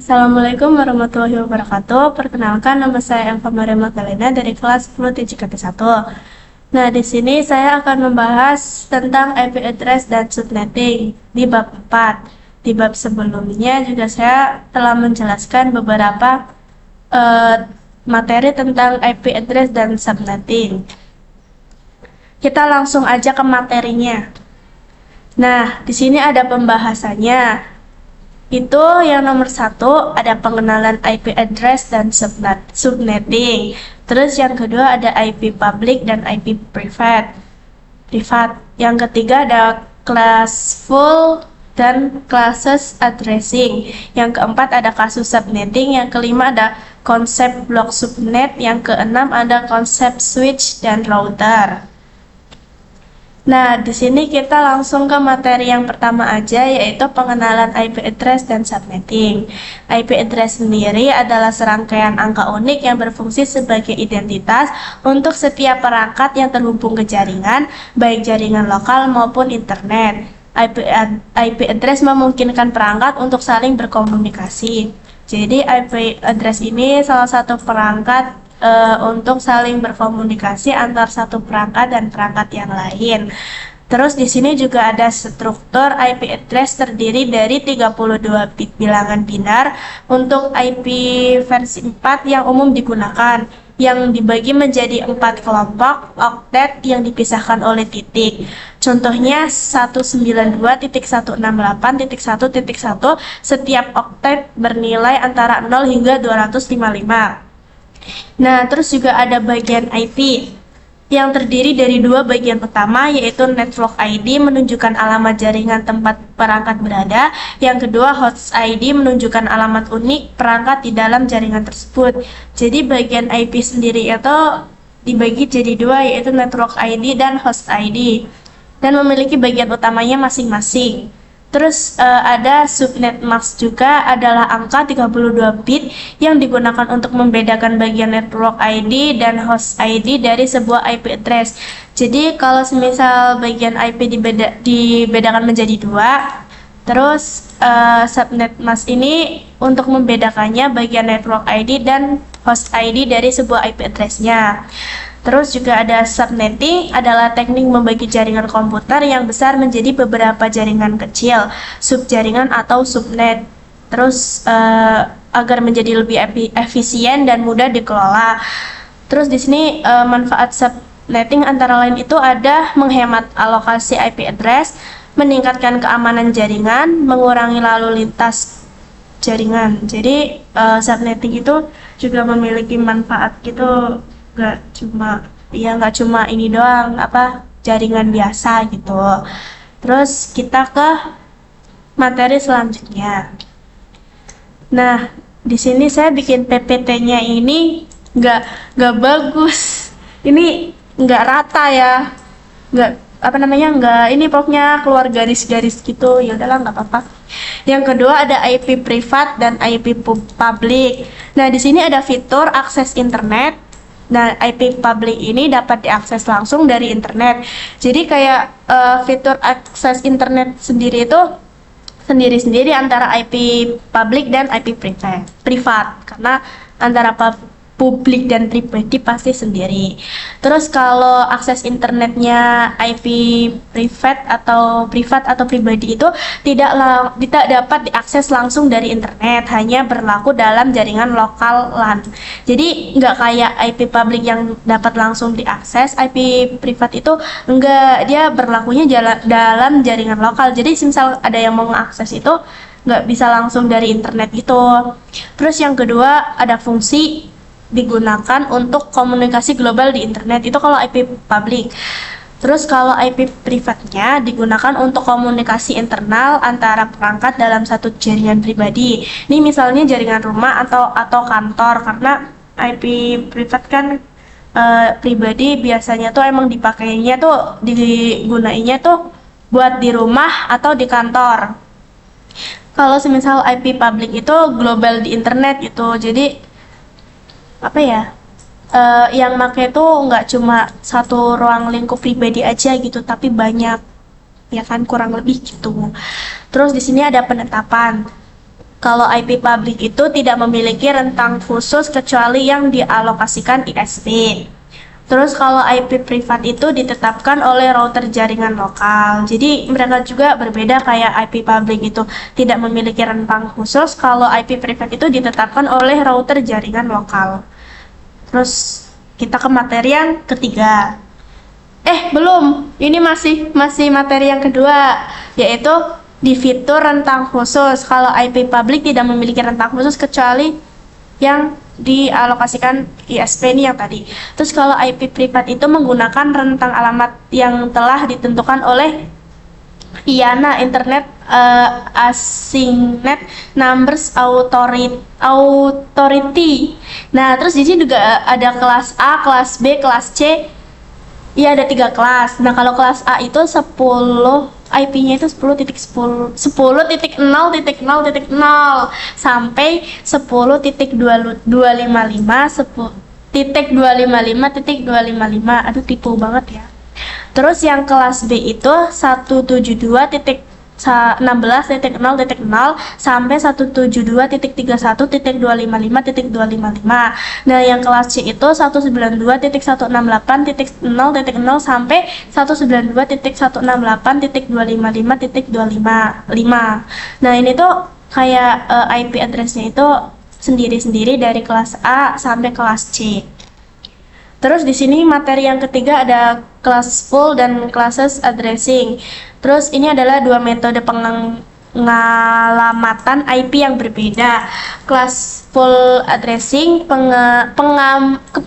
Assalamualaikum warahmatullahi wabarakatuh. Perkenalkan, nama saya Elva Maria Magdalena dari kelas 10 TJKT1. Nah, di sini saya akan membahas tentang IP address dan subnetting di bab 4. Di bab sebelumnya juga saya telah menjelaskan beberapa eh, materi tentang IP address dan subnetting. Kita langsung aja ke materinya. Nah, di sini ada pembahasannya. Itu yang nomor satu ada pengenalan IP address dan subnetting. Terus yang kedua ada IP public dan IP private. Yang ketiga ada classful dan classes addressing. Yang keempat ada kasus subnetting. Yang kelima ada konsep block subnet. Yang keenam ada konsep switch dan router. Nah, di sini kita langsung ke materi yang pertama aja, yaitu pengenalan IP address dan subnetting. IP address sendiri adalah serangkaian angka unik yang berfungsi sebagai identitas untuk setiap perangkat yang terhubung ke jaringan, baik jaringan lokal maupun internet. IP address memungkinkan perangkat untuk saling berkomunikasi. Jadi IP address ini salah satu perangkat untuk saling berkomunikasi antar satu perangkat dan perangkat yang lain. Terus di sini juga ada struktur IP address terdiri dari 32 bit bilangan binar untuk IP versi 4 yang umum digunakan, yang dibagi menjadi 4 kelompok oktet yang dipisahkan oleh titik. Contohnya 192.168.1.1 setiap oktet bernilai antara 0 hingga 255. Nah, terus juga ada bagian IP yang terdiri dari dua bagian utama, yaitu network ID menunjukkan alamat jaringan tempat perangkat berada, yang kedua host ID menunjukkan alamat unik perangkat di dalam jaringan tersebut. Jadi bagian IP sendiri itu dibagi jadi dua, yaitu network ID dan host ID, dan memiliki bagian utamanya masing-masing. Terus ada subnet mask juga, adalah angka 32 bit yang digunakan untuk membedakan bagian network ID dan host ID dari sebuah IP address. Jadi kalau semisal bagian IP dibedakan menjadi dua, terus subnet mask ini untuk membedakannya bagian network ID dan host ID dari sebuah IP address-nya. Terus juga ada subnetting, adalah teknik membagi jaringan komputer yang besar menjadi beberapa jaringan kecil, subjaringan atau subnet. Terus agar menjadi lebih efisien dan mudah dikelola. Terus di sini manfaat subnetting antara lain itu ada menghemat alokasi IP address, meningkatkan keamanan jaringan, mengurangi lalu lintas jaringan. Jadi subnetting itu juga memiliki manfaat gitu, nggak cuma ini doang, jaringan biasa gitu. Terus kita ke materi selanjutnya. Nah, di sini saya bikin PPT-nya ini nggak bagus. Ini nggak rata ya. Nggak ini pokoknya keluar garis-garis gitu. Ya udahlah, nggak apa-apa. Yang kedua ada IP privat dan IP public. Nah, di sini ada fitur akses internet. Nah, IP public ini dapat diakses langsung dari internet. Jadi kayak fitur akses internet sendiri itu sendiri-sendiri antara IP public dan IP privat, karena antara publik dan pribadi pasti sendiri. Terus kalau akses internetnya IP privat atau pribadi itu tidak dapat diakses langsung dari internet, hanya berlaku dalam jaringan lokal LAN. Jadi nggak kayak IP publik yang dapat langsung diakses, IP privat itu enggak, dia berlakunya dalam jaringan lokal. Jadi misal ada yang mau mengakses itu nggak bisa langsung dari internet gitu. Terus yang kedua ada fungsi digunakan untuk komunikasi global di internet, itu kalau IP public. Terus kalau IP privatnya digunakan untuk komunikasi internal antara perangkat dalam satu jaringan pribadi. Ini misalnya jaringan rumah atau kantor, karena IP privat kan pribadi biasanya tuh emang digunainya tuh buat di rumah atau di kantor. Kalau semisal IP public itu global di internet gitu. Jadi yang make itu nggak cuma satu ruang lingkup pribadi aja gitu, tapi banyak, ya kan, kurang lebih gitu. Terus di sini ada penetapan. Kalau IP public itu tidak memiliki rentang khusus kecuali yang dialokasikan ISP. Terus kalau IP privat itu ditetapkan oleh router jaringan lokal. Jadi mereka juga berbeda, kayak IP public itu tidak memiliki rentang khusus, kalau IP privat itu ditetapkan oleh router jaringan lokal. Terus kita ke materi yang ketiga. Belum. Ini masih materi yang kedua, yaitu di fitur rentang khusus. Kalau IP public tidak memiliki rentang khusus kecuali yang dialokasikan ISP ini yang tadi. Terus kalau IP privat itu menggunakan rentang alamat yang telah ditentukan oleh IANA, Internet Assigned Numbers Authority. Nah, terus di sini juga ada kelas A, kelas B, kelas C. Ya, ada 3 kelas. Nah, kalau kelas A itu 10, IP-nya itu 10.0.0.0 sampai 10.255.255.255. Aduh, tipu banget ya. Terus yang kelas B itu 172.16.0.0 sampai 172.31.255.255. Nah, yang kelas C itu 192.168.0.0 sampai 192.168.255.255. Nah, ini tuh kayak IP address-nya itu sendiri-sendiri dari kelas A sampai kelas C. Terus di sini materi yang ketiga ada classful dan classes addressing. Terus ini adalah dua metode pengalamatan IP yang berbeda. Classful addressing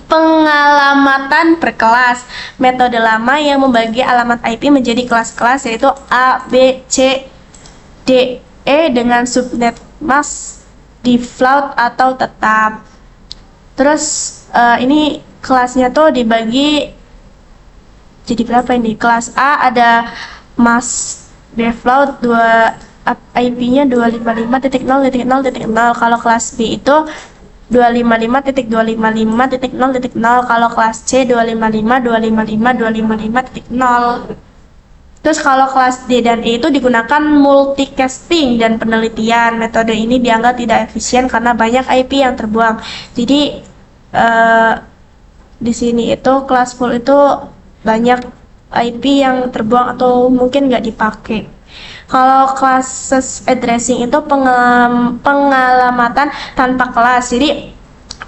pengalamatan per kelas. Metode lama yang membagi alamat IP menjadi kelas-kelas, yaitu A, B, C, D, E dengan subnet mask, default atau tetap. Terus ini kelasnya tuh dibagi jadi berapa ini? Kelas A ada mask default IP-nya 255.0.0.0. Kalau kelas B itu 255.255.0.0. Kalau kelas C 255.255.255.0. Terus kalau kelas D dan E itu digunakan multicasting dan penelitian. Metode ini dianggap tidak efisien karena banyak IP yang terbuang. Jadi di sini itu classful itu banyak IP yang terbuang atau mungkin nggak dipakai. Kalau classes addressing itu pengalamatan tanpa kelas. Jadi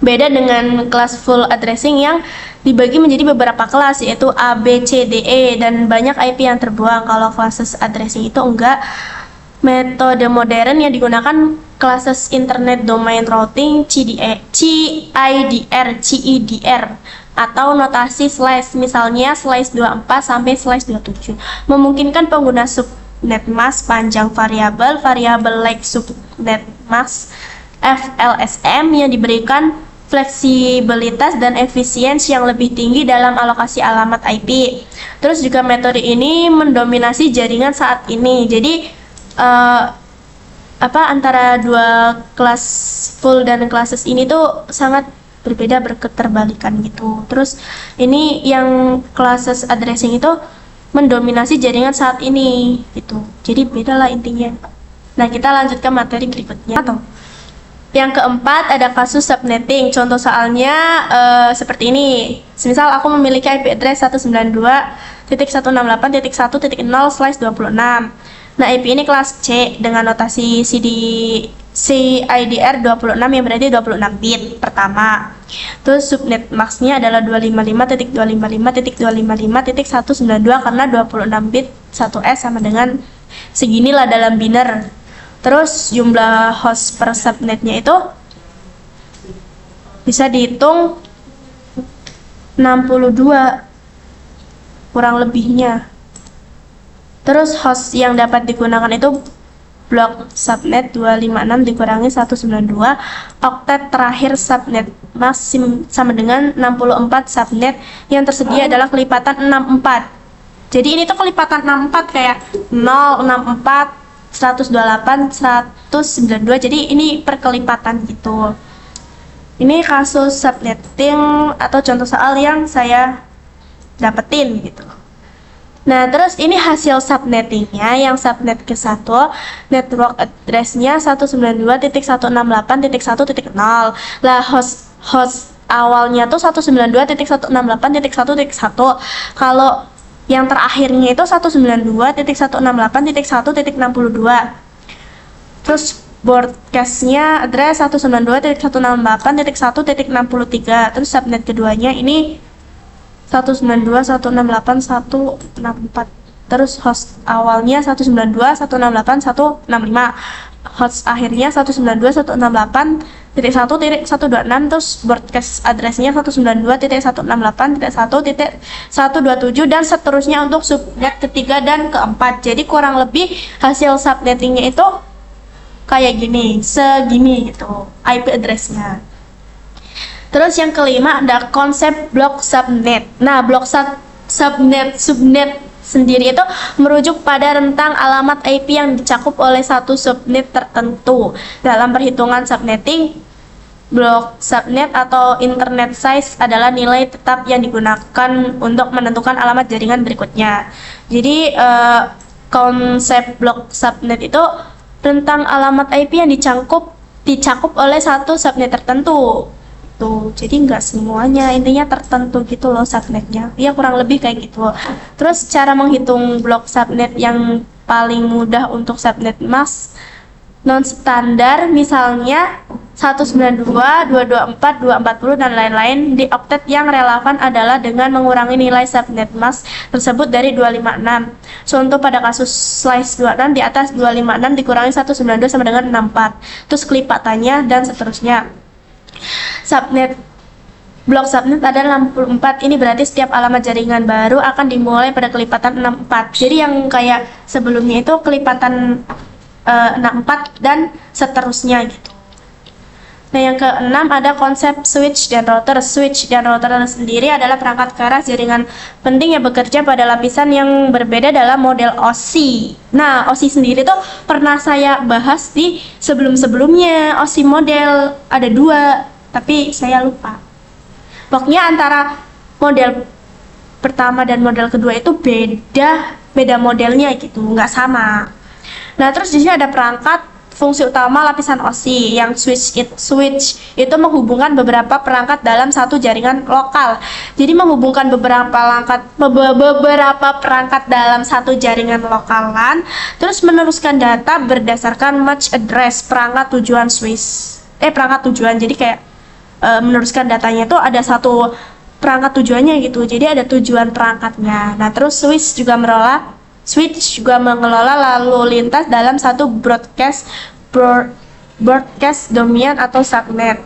beda dengan classful addressing yang dibagi menjadi beberapa kelas, yaitu A, B, C, D, E, dan banyak IP yang terbuang. Kalau classes addressing itu enggak. Metode modern yang digunakan classes internet domain routing CIDR atau notasi slash, misalnya slash 24 sampai slash 27, memungkinkan pengguna subnet mask panjang variabel like subnet mask FLSM yang diberikan fleksibilitas dan efisiensi yang lebih tinggi dalam alokasi alamat IP. Terus juga metode ini mendominasi jaringan saat ini. Jadi antara dua kelas full dan classes ini tuh sangat berbeda, berketerbalikan gitu. Terus ini yang classes addressing itu mendominasi jaringan saat ini gitu. Jadi beda lah intinya. Nah, kita lanjut ke materi berikutnya. Yang keempat ada kasus subnetting. Contoh soalnya seperti ini. Semisal aku memiliki IP address 192.168.1.0/26. Nah, IP ini kelas C dengan notasi CIDR 26 yang berarti 26 bit pertama. Terus subnet max-nya adalah 255.255.255.192 karena 26 bit 1S sama dengan seginilah dalam biner. Terus jumlah host per subnetnya itu bisa dihitung 62 kurang lebihnya. Terus host yang dapat digunakan itu blok subnet 256 dikurangi 192, oktet terakhir subnet max sama dengan 64 subnet yang tersedia adalah kelipatan 64. Jadi ini tuh kelipatan 64 kayak 0, 64, 128, 192. Jadi ini perkelipatan gitu. Ini kasus subnetting atau contoh soal yang saya dapetin gitu. Nah, terus ini hasil subnettingnya. Yang subnet ke 1, network address-nya 192.168.1.0. Lah, host awalnya tuh 192.168.1.1. Kalau yang terakhirnya itu 192.168.1.62. Terus broadcast-nya address 192.168.1.63. Terus subnet keduanya ini 192.168.1.64. Terus host awalnya 192.168.1.65. Host akhirnya 192.168.1.126. Terus broadcast address-nya 192.168.1.127 dan seterusnya untuk subnet ketiga dan keempat. Jadi kurang lebih hasil subnettingnya itu kayak gini, segini gitu IP address-nya. Terus yang kelima ada konsep blok subnet. Nah, blok subnet sendiri itu merujuk pada rentang alamat IP yang dicakup oleh satu subnet tertentu. Dalam perhitungan subnetting, blok subnet atau internet size adalah nilai tetap yang digunakan untuk menentukan alamat jaringan berikutnya. Jadi konsep blok subnet itu rentang alamat IP yang dicakup oleh satu subnet tertentu. Tuh, jadi nggak semuanya, intinya tertentu gitu loh subnetnya. Ya kurang lebih kayak gitu. Terus cara menghitung blok subnet yang paling mudah untuk subnet mask non standar, misalnya 192, 224, 240 dan lain-lain. Di oktet yang relevan adalah dengan mengurangi nilai subnet mask tersebut dari 256. Contoh pada kasus slice 26, di atas 256 dikurangi 192 sama dengan 64. Terus kelipatannya dan seterusnya. Blok subnet ada 64. Ini berarti setiap alamat jaringan baru akan dimulai pada kelipatan 64. Jadi yang kayak sebelumnya itu kelipatan 64 dan seterusnya gitu. Nah, yang keenam ada konsep switch dan router. Switch dan router sendiri adalah perangkat keras jaringan penting yang bekerja pada lapisan yang berbeda dalam model OSI. Nah, OSI sendiri tuh pernah saya bahas di sebelum-sebelumnya. OSI model ada 2, tapi saya lupa. Pokoknya antara model pertama dan model kedua itu beda modelnya gitu, nggak sama. Nah, terus di sini ada perangkat fungsi utama lapisan OSI yang switch itu menghubungkan beberapa perangkat dalam satu jaringan lokal. Jadi menghubungkan beberapa perangkat dalam satu jaringan lokalan, terus meneruskan data berdasarkan MAC address perangkat tujuan Jadi kayak meneruskan datanya itu ada satu perangkat tujuannya gitu. Jadi ada tujuan perangkatnya. Nah, terus switch juga mengelola lalu lintas dalam satu broadcast domain atau subnet.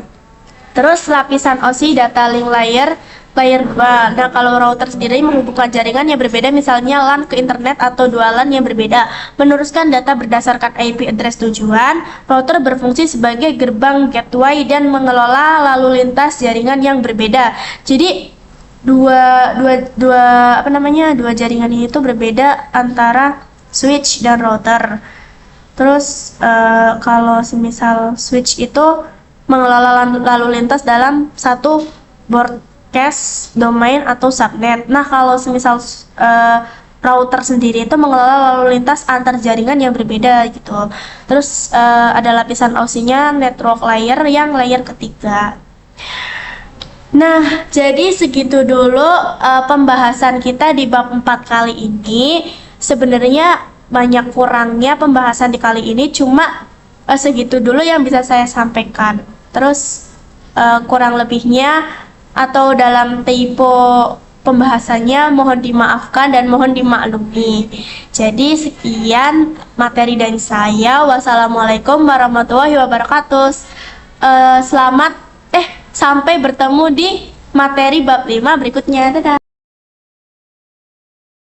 Terus lapisan OSI data link layer 2. Nah, kalau router sendiri menghubungkan jaringan yang berbeda, misalnya LAN ke internet atau dua LAN yang berbeda, meneruskan data berdasarkan IP address tujuan. Router berfungsi sebagai gerbang gateway dan mengelola lalu lintas jaringan yang berbeda. Jadi dua jaringan ini tuh berbeda antara switch dan router. Terus kalau semisal switch itu mengelola lalu lintas dalam satu broadcast domain atau subnet. Nah, kalau semisal router sendiri itu mengelola lalu lintas antar jaringan yang berbeda gitu. Terus ada lapisan OSI-nya network layer yang layer ketiga. Nah, jadi segitu dulu pembahasan kita di bab 4 kali ini. Sebenarnya banyak kurangnya pembahasan di kali ini, cuma segitu dulu yang bisa saya sampaikan. Terus kurang lebihnya atau dalam typo pembahasannya mohon dimaafkan dan mohon dimaklumi. Jadi sekian materi dari saya. Wassalamualaikum warahmatullahi wabarakatuh. Sampai bertemu di materi bab 5 berikutnya. Dadah.